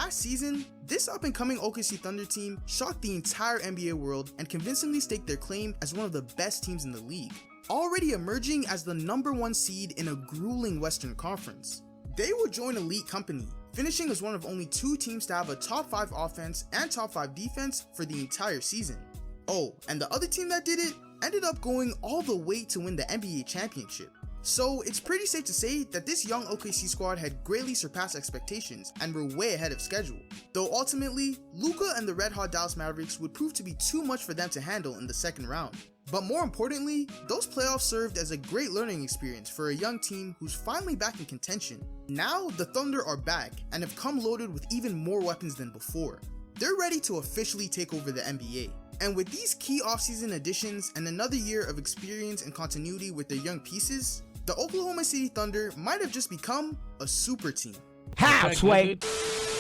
Last season, this up-and-coming OKC Thunder team shocked the entire NBA world and convincingly staked their claim as one of the best teams in the league, already emerging as the #1 seed in a grueling Western Conference. They would join elite company, finishing as one of only 2 teams to have a top 5 offense and top 5 defense for the entire season. Oh, and the other team that did it ended up going all the way to win the NBA championship. So it's pretty safe to say that this young OKC squad had greatly surpassed expectations and were way ahead of schedule. Though ultimately, Luka and the red hot Dallas Mavericks would prove to be too much for them to handle in the second round. But more importantly, those playoffs served as a great learning experience for a young team who's finally back in contention. Now the Thunder are back and have come loaded with even more weapons than before. They're ready to officially take over the NBA. And with these key offseason additions and another year of experience and continuity with their young pieces, the Oklahoma City Thunder might have just become a super team. How, Sway?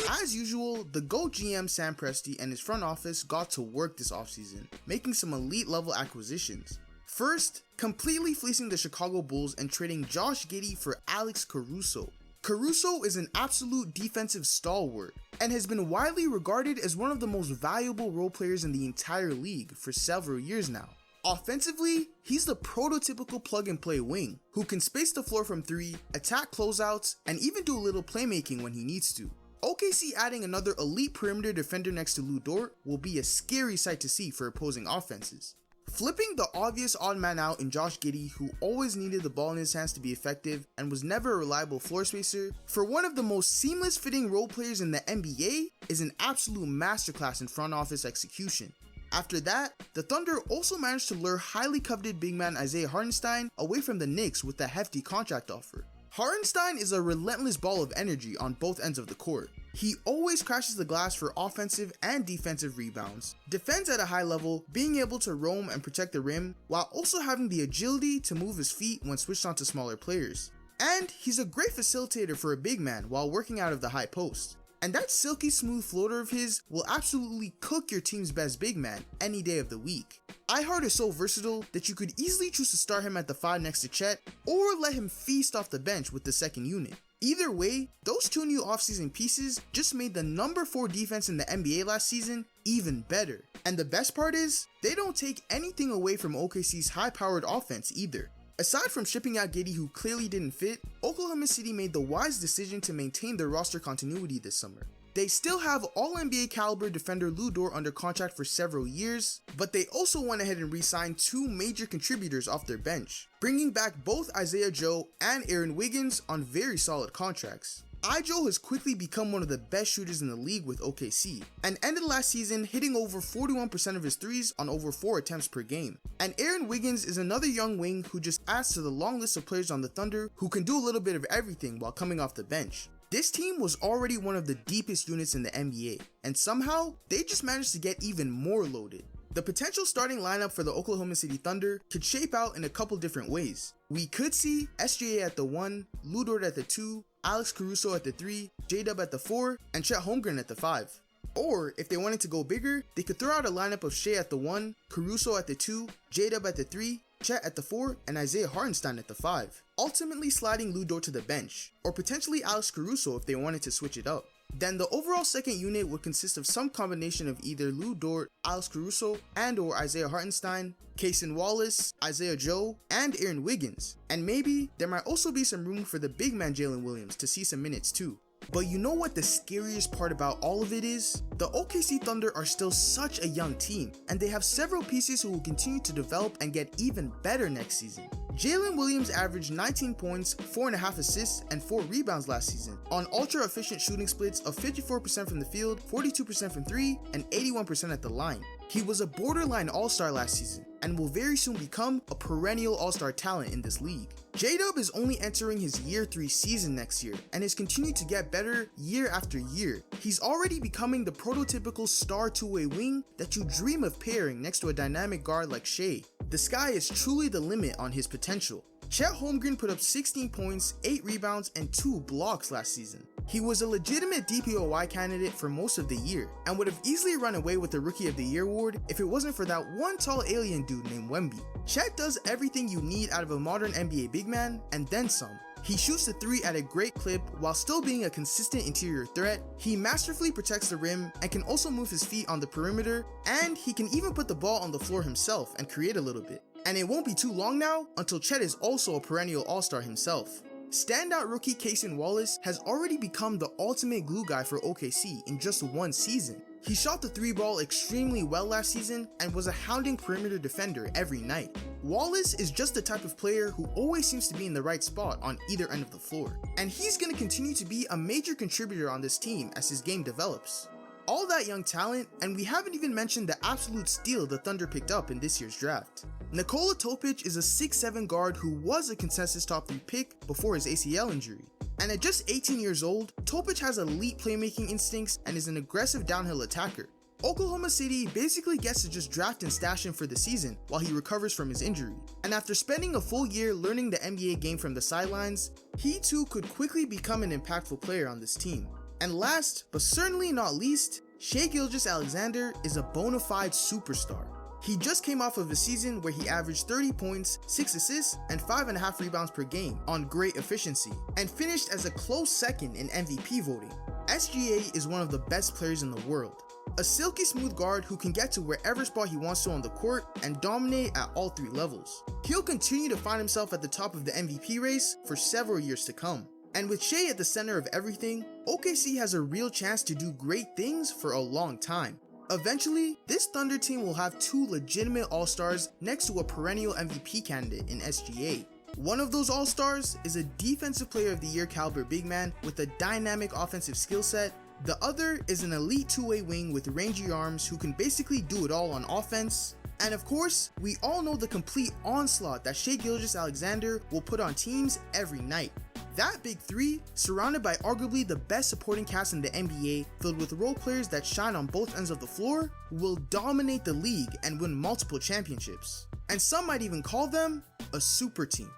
As usual, the GOAT GM Sam Presti and his front office got to work this offseason, making some elite level acquisitions. First, completely fleecing the Chicago Bulls and trading Josh Giddey for Alex Caruso. Caruso is an absolute defensive stalwart and has been widely regarded as one of the most valuable role players in the entire league for several years now. Offensively, he's the prototypical plug-and-play wing who can space the floor from 3, attack closeouts, and even do a little playmaking when he needs to. OKC adding another elite perimeter defender next to Lu Dort will be a scary sight to see for opposing offenses. Flipping the obvious odd man out in Josh Giddey, who always needed the ball in his hands to be effective and was never a reliable floor spacer, for one of the most seamless fitting role players in the NBA is an absolute masterclass in front office execution. After that, the Thunder also managed to lure highly coveted big man Isaiah Hartenstein away from the Knicks with a hefty contract offer. Hartenstein is a relentless ball of energy on both ends of the court. He always crashes the glass for offensive and defensive rebounds, defends at a high level, being able to roam and protect the rim, while also having the agility to move his feet when switched onto smaller players. And he's a great facilitator for a big man while working out of the high post. And that silky smooth floater of his will absolutely cook your team's best big man any day of the week. iHeart is so versatile that you could easily choose to start him at the 5 next to Chet or let him feast off the bench with the second unit. Either way, those 2 new offseason pieces just made the #4 defense in the NBA last season even better. And the best part is, they don't take anything away from OKC's high-powered offense either. Aside from shipping out Giddey, who clearly didn't fit, Oklahoma City made the wise decision to maintain their roster continuity this summer. They still have All-NBA caliber defender Lu Dort under contract for several years, but they also went ahead and re-signed 2 major contributors off their bench, bringing back both Isaiah Joe and Aaron Wiggins on very solid contracts. Joe has quickly become one of the best shooters in the league with OKC, and ended last season hitting over 41% of his threes on over 4 attempts per game. And Aaron Wiggins is another young wing who just adds to the long list of players on the Thunder who can do a little bit of everything while coming off the bench. This team was already one of the deepest units in the NBA, and somehow they just managed to get even more loaded. The potential starting lineup for the Oklahoma City Thunder could shape out in a couple different ways. We could see SGA at the 1, Lu Dort at the 2, Alex Caruso at the 3, J-Dub at the 4, and Chet Holmgren at the 5. Or, if they wanted to go bigger, they could throw out a lineup of Shea at the 1, Caruso at the 2, J-Dub at the 3, Chet at the 4, and Isaiah Hartenstein at the 5, ultimately sliding Lu Dort to the bench, or potentially Alex Caruso if they wanted to switch it up. Then the overall second unit would consist of some combination of either Lu Dort, Alex Caruso, and or Isaiah Hartenstein, Cason Wallace, Isaiah Joe, and Aaron Wiggins. And maybe there might also be some room for the big man Jalen Williams to see some minutes too. But you know what the scariest part about all of it is? The OKC Thunder are still such a young team, and they have several pieces who will continue to develop and get even better next season. Jalen Williams averaged 19 points, 4.5 assists, and 4 rebounds last season on ultra-efficient shooting splits of 54% from the field, 42% from 3, and 81% at the line. He was a borderline all-star last season, and will very soon become a perennial all-star talent in this league. J-Dub is only entering his year 3 season next year, and has continued to get better year after year. He's already becoming the prototypical star two-way wing that you dream of pairing next to a dynamic guard like Shea. The sky is truly the limit on his potential. Chet Holmgren put up 16 points, 8 rebounds, and 2 blocks last season. He was a legitimate DPOY candidate for most of the year, and would have easily run away with the Rookie of the Year award if it wasn't for that one tall alien dude named Wemby. Chet does everything you need out of a modern NBA big man, and then some. He shoots the 3 at a great clip while still being a consistent interior threat. He masterfully protects the rim and can also move his feet on the perimeter, and he can even put the ball on the floor himself and create a little bit. And it won't be too long now until Chet is also a perennial all-star himself. Standout rookie Cason Wallace has already become the ultimate glue guy for OKC in just one season. He shot the 3 ball extremely well last season and was a hounding perimeter defender every night. Wallace is just the type of player who always seems to be in the right spot on either end of the floor, and he's going to continue to be a major contributor on this team as his game develops. All that young talent, and we haven't even mentioned the absolute steal the Thunder picked up in this year's draft. Nikola Topic is a 6'7" guard who was a consensus top 3 pick before his ACL injury. And at just 18 years old, Topic has elite playmaking instincts and is an aggressive downhill attacker. Oklahoma City basically gets to just draft and stash him for the season while he recovers from his injury. And after spending a full year learning the NBA game from the sidelines, he too could quickly become an impactful player on this team. And last, but certainly not least, Shai Gilgeous-Alexander is a bona fide superstar. He just came off of a season where he averaged 30 points, 6 assists, and 5.5 rebounds per game on great efficiency, and finished as a close second in MVP voting. SGA is one of the best players in the world. A silky smooth guard who can get to wherever spot he wants to on the court and dominate at all 3 levels. He'll continue to find himself at the top of the MVP race for several years to come. And with Shai at the center of everything, OKC has a real chance to do great things for a long time. Eventually, this Thunder team will have 2 legitimate all-stars next to a perennial MVP candidate in SGA. One of those all-stars is a defensive player of the year caliber big man with a dynamic offensive skill set. The other is an elite 2-way wing with rangy arms who can basically do it all on offense. And of course, we all know the complete onslaught that Shai Gilgeous-Alexander will put on teams every night. That big 3, surrounded by arguably the best supporting cast in the NBA, filled with role players that shine on both ends of the floor, will dominate the league and win multiple championships. And some might even call them a super team.